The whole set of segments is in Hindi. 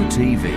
TV.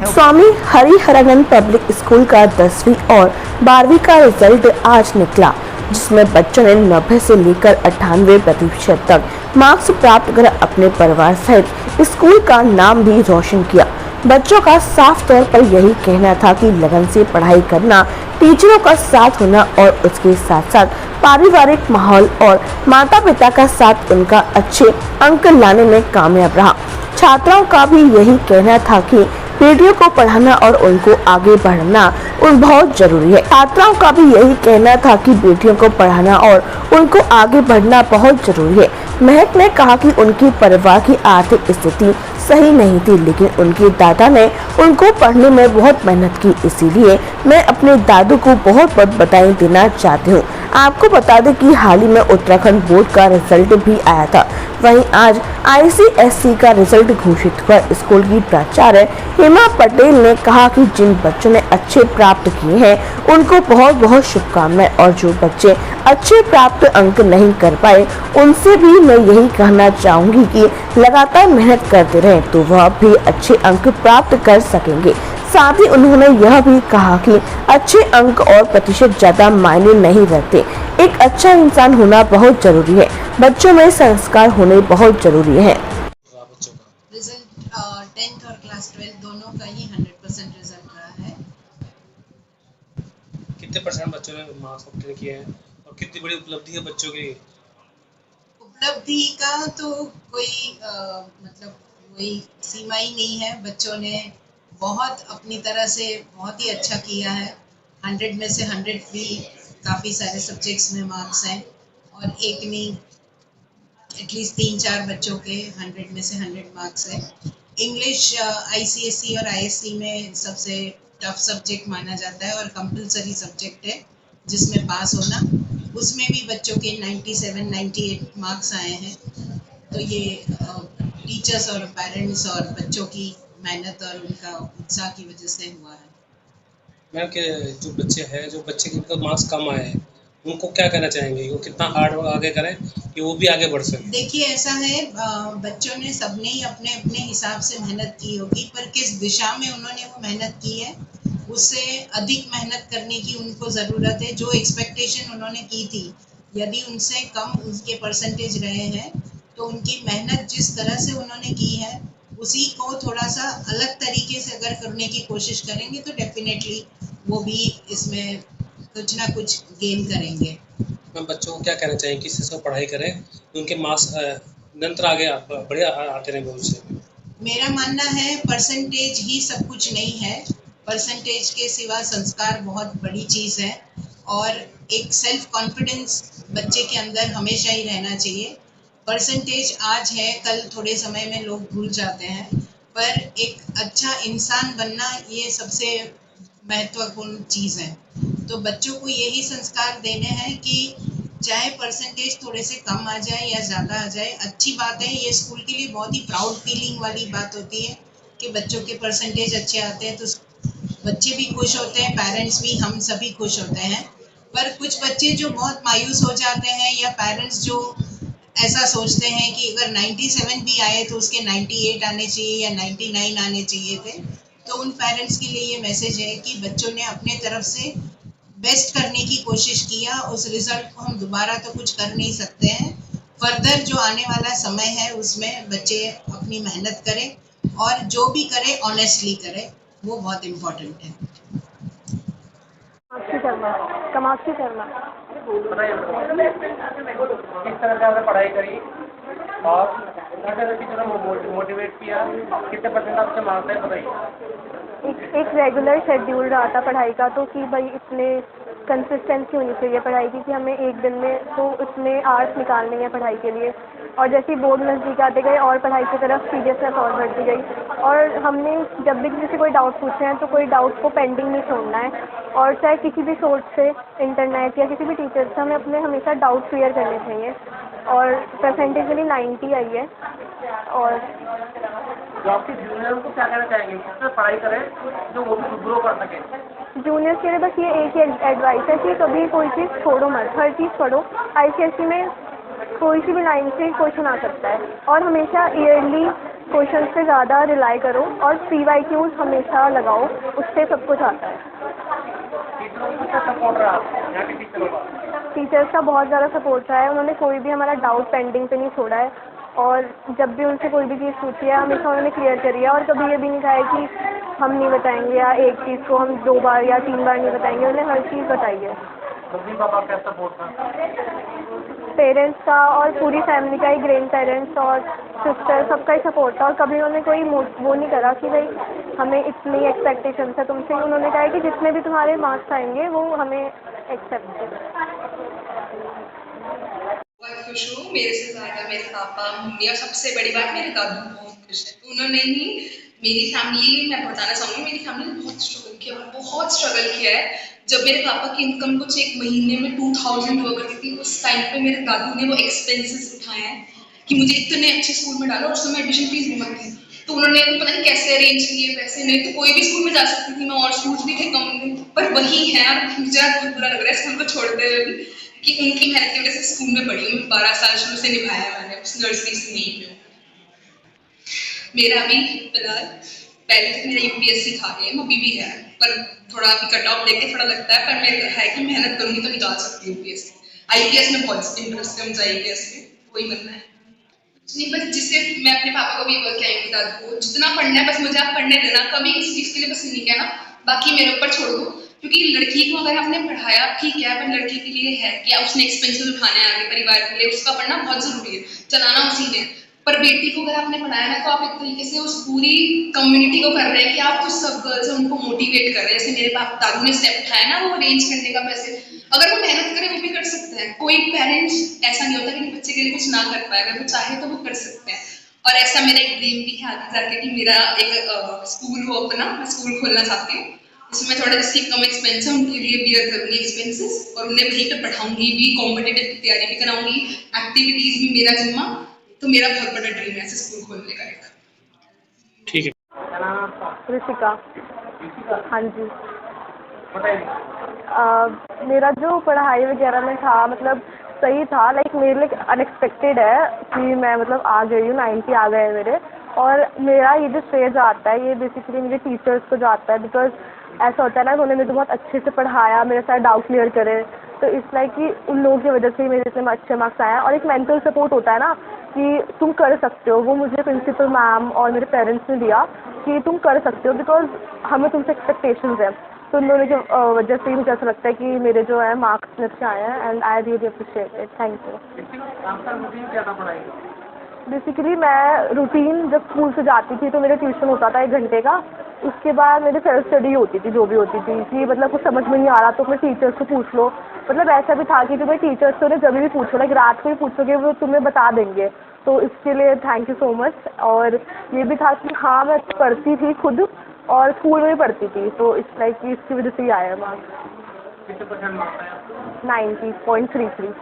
स्वामी हरिहरानंद पब्लिक स्कूल का 10वीं और 12वीं का रिजल्ट आज निकला, जिसमें बच्चों ने 90 से लेकर 98% तक मार्क्स प्राप्त कर अपने परिवार सहित स्कूल का नाम भी रोशन किया। बच्चों का साफ तौर पर यही कहना था कि लगन से पढ़ाई करना, टीचरों का साथ होना और उसके साथ साथ पारिवारिक माहौल और माता पिता का साथ उनका अच्छे अंक लाने में कामयाब रहा। छात्राओं का भी यही कहना था कि बेटियों को पढ़ाना और उनको आगे बढ़ना बहुत जरूरी है। छात्राओं का भी यही कहना था कि बेटियों को पढ़ाना और उनको आगे बढ़ना बहुत जरूरी है। महक ने कहा कि उनके परिवार की आर्थिक स्थिति सही नहीं थी, लेकिन उनके दादा ने उनको पढ़ने में बहुत मेहनत की, इसीलिए मैं अपने दादू को बहुत बहुत बधाई देना चाहती हूँ। आपको बता दें कि हाल ही में उत्तराखंड बोर्ड का रिजल्ट भी आया था। वहीं आज ICSE का रिजल्ट घोषित हुआ। स्कूल की प्राचार्य हेमा पटेल ने कहा कि जिन बच्चों ने अच्छे प्राप्त किए हैं उनको बहुत बहुत शुभकामनाएं, और जो बच्चे अच्छे प्राप्त अंक नहीं कर पाए उनसे भी मैं यही कहना चाहूंगी कि लगातार मेहनत करते रहें तो वह भी अच्छे अंक प्राप्त कर सकेंगे। साथ ही उन्होंने यह भी कहा कि अच्छे अंक और प्रतिशत ज्यादा मायने नहीं रखते, एक अच्छा इंसान होना बहुत जरूरी है। बच्चों में संस्कार होने बहुत जरूरी है। रिजल्ट 10th और क्लास 12 दोनों का ही 100% रिजल्ट रहा है। कितने परसेंट बच्चों ने मार्क्स ऑब्टेन किए हैं और कितनी बड़ी उपलब्धि है बच्चों की? उपलब्धि का तो कोई मतलब कोई सीमा ही नहीं है। बच्चों ने बहुत अपनी तरह से बहुत ही अच्छा किया है। 100 में से 100 भी काफ़ी सारे सब्जेक्ट्स में मार्क्स हैं, और एक नहीं एटलीस्ट 3-4 बच्चों के 100 में से 100 मार्क्स है। इंग्लिश ICSE और ISC में सबसे टफ सब्जेक्ट माना जाता है और कंपलसरी सब्जेक्ट है जिसमें पास होना, उसमें भी बच्चों के 97-98 मार्क्स आए हैं। तो ये टीचर्स और पेरेंट्स और बच्चों की मेहनत और उनका उत्साह की वजह से हुआ है। मैम के जो बच्चे के मार्क्स कम आए हैं उनको क्या कहना चाहेंगे? वो कितना हार्ड वर्क आगे करें कि वो भी आगे बढ़ सके? देखिए, ऐसा है, बच्चों ने सबने ही अपने अपने हिसाब से मेहनत की होगी, पर किस दिशा में उन्होंने वो मेहनत की है उससे अधिक मेहनत करने की उनको ज़रूरत है। जो एक्सपेक्टेशन उन्होंने की थी, यदि उनसे कम उनके परसेंटेज रहे हैं तो उनकी मेहनत जिस तरह से उन्होंने की है उसी को थोड़ा सा अलग तरीके से अगर करने की कोशिश करेंगे तो डेफिनेटली वो भी इसमें कुछ ना कुछ गेन करेंगे। मैम बच्चों को क्या कहना चाहिए किस चीज़ को पढ़ाई करें उनके मार्क्स निरंतर आगे बढ़िया आते रहें भविष्य में? मेरा मानना है परसेंटेज ही सब कुछ नहीं है। परसेंटेज के सिवा संस्कार बहुत बड़ी चीज़ है, और एक सेल्फ कॉन्फिडेंस बच्चे के अंदर हमेशा ही रहना चाहिए। परसेंटेज आज है, कल थोड़े समय में लोग भूल जाते हैं, पर एक अच्छा इंसान बनना ये सबसे महत्वपूर्ण चीज़ है। तो बच्चों को यही संस्कार देने हैं कि चाहे परसेंटेज थोड़े से कम आ जाए या ज़्यादा आ जाए, अच्छी बात है। ये स्कूल के लिए बहुत ही प्राउड फीलिंग वाली बात होती है कि बच्चों के परसेंटेज अच्छे आते हैं, तो बच्चे भी खुश होते हैं, पेरेंट्स भी, हम सभी खुश होते हैं। पर कुछ बच्चे जो बहुत मायूस हो जाते हैं, या पेरेंट्स जो ऐसा सोचते हैं कि अगर 97 भी आए तो उसके 98 आने चाहिए या 99 आने चाहिए थे, तो उन पेरेंट्स के लिए ये मैसेज है कि बच्चों ने अपने तरफ से बेस्ट करने की कोशिश किया। उस रिजल्ट को हम दोबारा तो कुछ कर नहीं सकते हैं। फर्दर जो आने वाला समय है उसमें बच्चे अपनी मेहनत करें, और जो भी करें ऑनेस्टली करें, वो बहुत इम्पोर्टेंट है। कामाक्षी शर्मा। किस तरह से आपने पढ़ाई करी और किस तरह की तरह मोटिवेट किया, कितने परसेंट आपके मार्क्स है बताइए? एक रेगुलर शेड्यूल रहा था पढ़ाई का, तो कि भाई इसमें कंसिस्टेंसी होनी चाहिए पढ़ाई की, कि हमें एक दिन में तो उसमें आवर्स निकालने हैं पढ़ाई के लिए। और जैसे ही बोर्ड नज़दीक आते गए और पढ़ाई की तरफ सीरियसनेस और बढ़ती गई, और हमने जब भी किसी से कोई डाउट पूछे हैं तो कोई डाउट को पेंडिंग नहीं छोड़ना है, और चाहे किसी भी सोर्स से, इंटरनेट या किसी भी टीचर से, हमें अपने हमेशा डाउट क्लियर करने चाहिए। और परसेंटेज मेरी 90 आई है। और जो आपके जूनियर को क्या कहना चाहेंगे किस तरह पढ़ाई करें जो वो भी ग्रो कर सके? जूनियर्स के लिए बस ये एक ही एडवाइस है कि कभी कोई चीज़ छोड़ो मत, हर चीज़ पढ़ो। ICSE में कोई सी भी लाइन से क्वेश्चन आ सकता है, और हमेशा ईयरली क्वेश्चन पे ज़्यादा रिलाई करो और PYQs हमेशा लगाओ, उससे सब कुछ आता है। टीचरों को क्या सपोर्ट रहा यहाँ के टीचरों का? टीचर्स का बहुत ज़्यादा सपोर्ट रहा है, उन्होंने कोई भी हमारा डाउट पेंडिंग पे नहीं छोड़ा है और जब भी उनसे कोई भी चीज़ पूछी है हमेशा उन्होंने क्लियर करी है और कभी ये भी नहीं कहा है कि हम नहीं बताएंगे या एक चीज़ को हम 2 बार या 3 बार नहीं बताएंगे, उन्होंने हर चीज़ बताई है। मम्मी पापा क्या सपोर्ट था? पेरेंट्स का और पूरी फैमिली का ही, ग्रैंड पेरेंट्स और सिस्टर सबका ही सपोर्ट था और कभी उन्होंने कोई वो नहीं करा कि भाई हमें इतनी एक्सपेक्टेशन है तुमसे। उन्होंने कहा है कि जितने भी तुम्हारे मार्क्स आएंगे वो हमें एक्सेप्ट है। बहुत खुश हूँ, मेरे से ज़्यादा मेरे पापा मम्मी और सबसे बड़ी बात मेरे दादू बहुत खुश है। उन्होंने ही मेरी फैमिली, मैं बताना चाहूँगी, मेरी फैमिली ने बहुत स्ट्रगल किया है। जब मेरे पापा की इनकम कुछ एक महीने में 2000 हुआ करती थी, उस टाइम पे मेरे दादू ने वो एक्सपेंसेस उठाए हैं कि मुझे इतने अच्छे स्कूल में डालो और उसमें एडमिशन फीस बहुत थी। तो उन्होंने पता नहीं कैसे अरेंज किए, वैसे नहीं तो कोई भी स्कूल में जा सकती थी मैं और स्कूल भी थे कम में, पर वही है। और मुझे बहुत बुरा लग रहा है स्कूल को छोड़ते हुए भी कि उनकी मेहनत की वजह से स्कूल में पढ़ी हूँ। 12 साल शुरू से निभाया मैंने, उस नर्सरी से नहीं हूँ। मेरा भी फिलहाल पहले तो मेरा UPSC था, एम अभी भी है, पर थोड़ा अभी कट ऑफ लेके थोड़ा लगता है, पर मेरा है कि मेहनत करूँगी तो निकाल सकती हूँ UPSC। IPS में बहुत इंटरेस्ट है मुझे, IPS में वही बनना है। नहीं, बस जिससे मैं अपने पापा को भी बोल के आई बता दो, जितना पढ़ना है बस मुझे आप पढ़ने देना, कभी इस चीज़ के लिए बस नहीं कहना, बाकी मेरे ऊपर छोड़ दो। क्योंकि लड़की को अगर आपने पढ़ाया ठीक है, पर लड़की के लिए है कि उसने एक्सपेंसेस उठाने हैं आगे परिवार के लिए, उसका पढ़ना बहुत जरूरी है, चलाना उसी ने। पर बेटी को अगर आपने पढ़ाया ना तो आप एक तरीके से उस पूरी कम्युनिटी को कर रहे हैं कि आप कुछ सब गर्ल्स हैं उनको मोटिवेट कर रहे हैं। जैसे मेरे दादू ने स्टेप उठाया ना वो अरेंज करने का पैसे, अगर वो मेहनत करे वो भी कर सकते हैं। कोई पेरेंट्स ऐसा नहीं होता कि बच्चे के लिए कुछ ना कर पाए, अगर वो चाहे तो वो कर सकते हैं। और ऐसा मेरा एक ड्रीम भी है आगे जाके कि मेरा एक स्कूल हो अपना, मैं स्कूल खोलना चाहती हूँ जिसमें थोड़ा जिसकी कम एक्सपेंस है उनके लिए बियर करूँगी एक्सपेंसेस, और उन्हें वहीं पे पढ़ाऊंगी भी, कॉम्पिटिटिव की तैयारी भी कराऊंगी, एक्टिविटीज भी मेरा जिम्मा। तो मेरा बहुत बड़ा ड्रीम है ऐसे स्कूल खोलने का एक। ठीक है, क्या नाम है आपका? ऋषिका। ऋषिका, हाँ जी। बताइए। मेरा जो पढ़ाई वगैरह में था मतलब सही था, लाइक मेरे लिए अनएक्सपेक्टेड है कि मैं मतलब आ गई हूँ, 90 आ गए हैं मेरे। और मेरा ये जो स्टेज आता है ये बेसिकली मेरे टीचर्स को जाता है, बिकॉज ऐसा होता है ना उन्होंने मुझे बहुत अच्छे से पढ़ाया, मेरे साथ डाउट क्लियर करे, तो इस लाइक कि उन लोगों की वजह से ही मेरे इतने अच्छे मार्क्स आए हैं। और एक मेंटल सपोर्ट होता है ना कि तुम कर सकते हो, वो मुझे प्रिंसिपल मैम और मेरे पेरेंट्स ने दिया कि तुम कर सकते हो, बिकॉज हमें तुमसे एक्सपेक्टेशंस है। तो उन लोगों की वजह से ही मुझे ऐसा लगता है कि मेरे जो है मार्क्स अच्छे आए हैं, and I really appreciate it. Thank you. आपका रूटीन क्या था पढ़ाई का? बेसिकली मैं रूटीन जब स्कूल से जाती थी तो मेरा ट्यूशन होता था 1 घंटे का, उसके बाद मेरी सेल्फ स्टडी होती थी जो भी होती थी कि मतलब कुछ समझ में नहीं आ रहा तो अपने टीचर्स से पूछ लो। मतलब ऐसा भी था कि जो मेरे टीचर्स थे उन्हें जब भी पूछो, लाइक रात को भी पूछोगे वो तुम्हें बता देंगे, तो इसके लिए थैंक यू सो मच। और ये भी था कि हाँ मैं पढ़ती थी खुद और स्कूल में भी पढ़ती थी, तो इस लाइक कि इसकी वजह से ही आया मार्क्स। कितने परसेंट मार्क्स आए आपको? 90.33।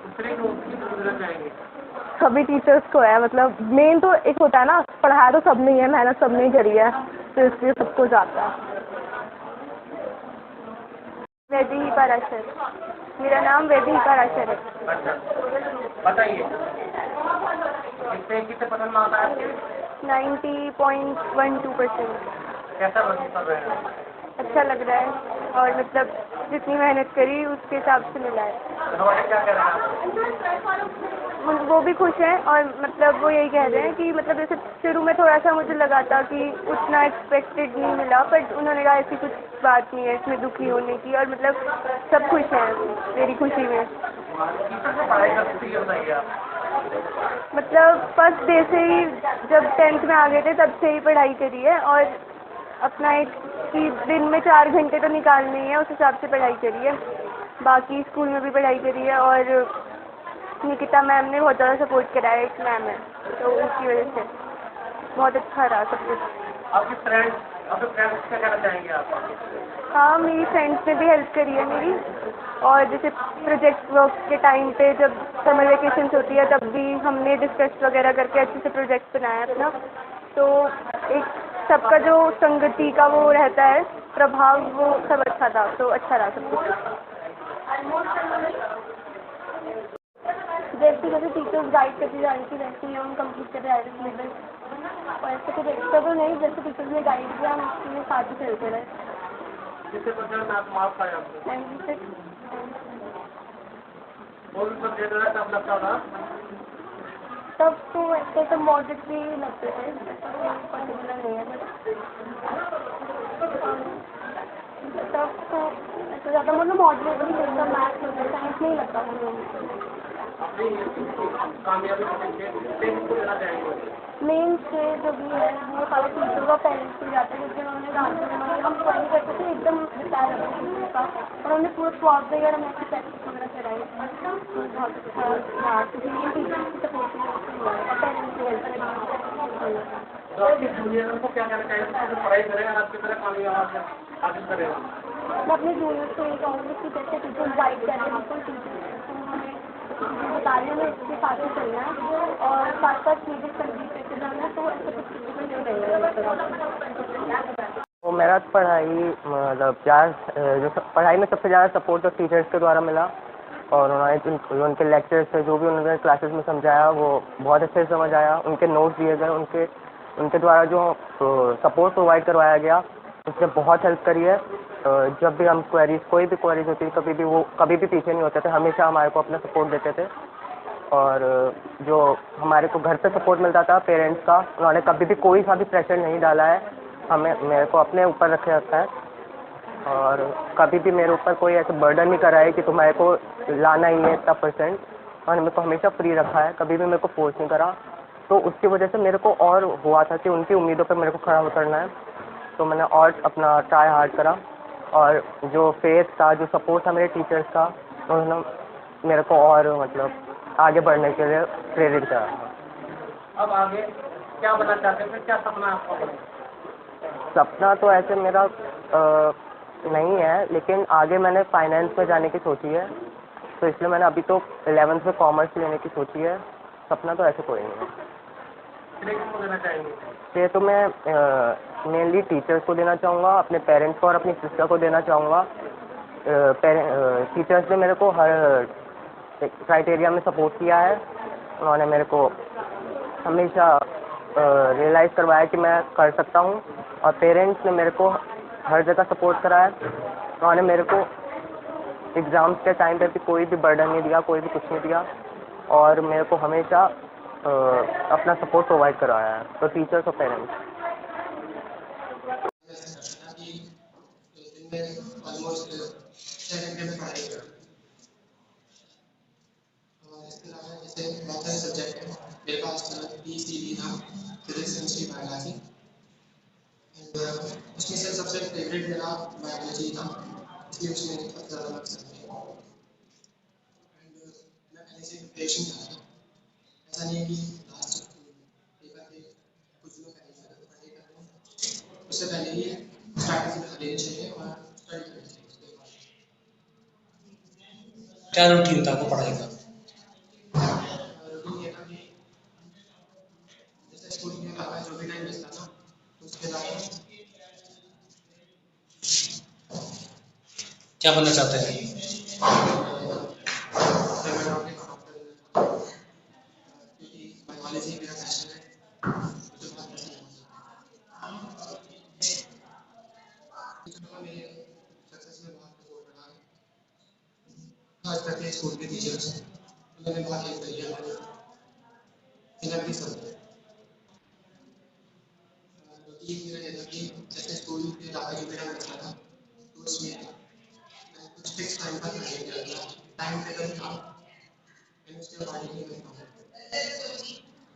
दूसरे को कितना चाहेंगे? सभी टीचर्स को है, मतलब मेन तो एक होता है ना, पढ़ाया तो सब नहीं है, मेहनत सब नहीं करी है, तो इसलिए सबको जाता है। वैदेही पाराशर। मेरा नाम वैदेही पाराशर है। अच्छा, बताइए कितने परसेंट मार्क्स आए आपके? 90.12%। कैसा महसूस कर रहे हैं? अच्छा लग रहा है और मतलब जितनी मेहनत करी उसके हिसाब से मिला है। घर वाले क्या कह रहे हैं आपको? वो भी खुश हैं और मतलब वो यही कह रहे हैं कि मतलब जैसे शुरू में थोड़ा सा मुझे लगा था कि उतना एक्सपेक्टेड नहीं मिला, बट उन्होंने कहा ऐसी कुछ बात नहीं है इसमें दुखी होने की, और मतलब सब खुश हैं मेरी खुशी में। पढ़ाई करते थे ये बताइए आप। मतलब फर्स्ट डे से ही जब 10th में आ गए थे तब से ही पढ़ाई करी है, और अपना एक कि दिन में 4 घंटे तो निकालने ही है, उस हिसाब से पढ़ाई करी है। बाकी स्कूल में भी पढ़ाई करी है, और निकिता मैम ने बहुत ज़्यादा सपोर्ट करा है, एक मैम है तो उनकी वजह से बहुत अच्छा रहा सब कुछ। आपके फ्रेंड्स क्या कहना चाहेंगे आप? हाँ, मेरी फ्रेंड्स ने भी हेल्प करी है मेरी, और जैसे प्रोजेक्ट वर्क के टाइम पे जब समर वेकेशंस होती है तब भी हमने डिस्कस वगैरह करके अच्छे से प्रोजेक्ट बनाया अपना, तो एक सबका जो संगति का वो रहता है प्रभाव, वो सब अच्छा था, तो अच्छा रहा सब कुछ। जैसे जैसे टीचर्स गाइड करती जा रही थी वैसे ही हम कंप्लीट कर रहे हैं सिलेबस। और ऐसे कुछ एक्स्ट्रा तो नहीं, जैसे टीचर्स ने गाइड किया हम उसके साथ ही चलते रहे। कितने परसेंट मार्क्स आए आपके? 96। और भी सब्जेक्ट रहा टफ लगता था? तब तो ऐसे तो मॉडरेट भी लगते थे, ऐसा कोई पर्टिकुलर नहीं है, तब तो ऐसे ज़्यादा मतलब मॉडरेट भी लगता, मैथ्स होता, साइंस नहीं लगता मुझे। अपनी कामयाबी के पीछे किसको देना चाहेंगे? मेन से जो भी है वो सारे टीचर का पेरेंट्स भी जाते हैं, क्योंकि उन्होंने डांस हम ट्राई करते थे एकदम डिसाइड होता था, और उन्होंने पूरा स्वाद वगैरह में प्रैक्टिस वगैरह कराई, बहुत अच्छा रहा, क्योंकि ये टीचर्स की सपोर्ट और पेरेंट्स की हेल्प करेंगे। तो आपके जूनियर को क्या कहना चाहेंगे जो पढ़ाई करेगा और आपकी तरह कामयाब हासिल करेगा? मैं अपने जूनियर्स को ये कहूँगी कि जैसे टीचर्स गाइड कर रहे हैं, बिल्कुल टीचर्स हमें बता रहे हैं इसके साथ ही चलना है और साथ साथ चीज़ें कंप्लीट करके जाना है, तो ऐसा कुछ नहीं रहेगा। वो मेरा पढ़ाई मतलब जो पढ़ाई में सबसे ज़्यादा सपोर्ट तो टीचर्स के द्वारा मिला, और उन्होंने उनके लेक्चर्स से जो भी उन्होंने क्लासेस में समझाया वो बहुत अच्छे से समझ आया। उनके नोट्स दिए गए, उनके द्वारा जो सपोर्ट प्रोवाइड करवाया गया उसने बहुत हेल्प करी है। जब भी हम कोई भी क्वेरीज होती थी, कभी भी पीछे नहीं होते थे, हमेशा हमारे को अपना सपोर्ट देते थे। और जो हमारे को घर पे सपोर्ट मिलता था पेरेंट्स का, उन्होंने कभी भी कोई सा भी प्रेशर नहीं डाला है, मेरे को अपने ऊपर रखे रखा है, और कभी भी मेरे ऊपर कोई ऐसा बर्डन नहीं करा है कि तुम्हारे को लाना ही है इतना परसेंट, और मेरे को हमेशा फ्री रखा है, कभी भी मेरे को फोर्स नहीं करा। तो उसकी वजह से मेरे को और हुआ था कि उनकी उम्मीदों पर मेरे को खड़ा उतरना है, तो मैंने और अपना ट्राई हार्ड करा, और जो फेथ था, जो सपोर्ट था मेरे टीचर्स का, उन्होंने मेरे को और मतलब आगे बढ़ने के लिए प्रेरित करा। अब आगे क्या बनना चाहते हैं, क्या सपना है आपका? सपना तो ऐसे मेरा नहीं है, लेकिन आगे मैंने फाइनेंस में जाने की सोची है, तो इसलिए मैंने अभी तो 11th में कॉमर्स लेने की सोची है। सपना तो ऐसे कोई नहीं है। किसको देना चाहेंगे? ये तो मैं मेनली टीचर्स को देना चाहूँगा, अपने पेरेंट्स को और अपनी सिस्टर को देना चाहूँगा। टीचर्स ने मेरे को हर क्राइटेरिया में सपोर्ट किया है, उन्होंने मेरे को हमेशा रियलाइज़ करवाया कि मैं कर सकता हूँ, और पेरेंट्स ने मेरे को हर जगह सपोर्ट करा है। उन्होंने मेरे को एग्ज़ाम्स के टाइम पे भी कोई भी बर्डन नहीं दिया, कोई भी कुछ नहीं दिया, और मेरे को हमेशा अपना सपोर्ट प्रोवाइड करवाया है, तो टीचर्स और पेरेंट्स। दिन में ऑलमोस्ट 6 घंटे में पढ़ाई कर, और इसके अलावा जैसे बहुत सारे सब्जेक्ट हैं मेरे पास, PCB था, फिजिक्स केमिस्ट्री बायोलॉजी, एंड उसमें से सबसे फेवरेट मेरा बायोलॉजी था, इसलिए उसमें सबसे ज़्यादा मार्क्स आते हैं। एंड मैं पहले से प्रिपरेशन कर रहा था, ऐसा नहीं है कि लास्ट पेपर पे कुछ दिनों पहले पढ़ाई कर रहे हैं, उससे पहले ही स्ट्रैटेजी बना लेनी चाहिए और स्टडी करनी चाहिए। उसके बाद क्या रूटीन था आपको पढ़ाई का? रूटीन ये था कि जैसे स्कूल के अलावा जो भी टाइम मिलता था उसके अलावा क्या बनना चाहते हैं? सेमिनार के काम करना, क्योंकि बायोलॉजी मेरा पैशन है, मुझे बहुत पसंद है। मेरे सक्सेस में बहुत सपोर्ट रहा है, आज तक के स्कूल के टीचर्स उन्होंने बहुत हेल्प करी है मुझे इन एवरी सब्जेक्ट। रूटीन मेरा ये था कि जैसे स्कूल के अलावा जो मेरा बचा था तो उसमें मैं कुछ फिक्स टाइम पर पढ़ाई करता था, टाइम टेबल था, मैंने उसके अकॉर्डिंगली मैं काम करता था।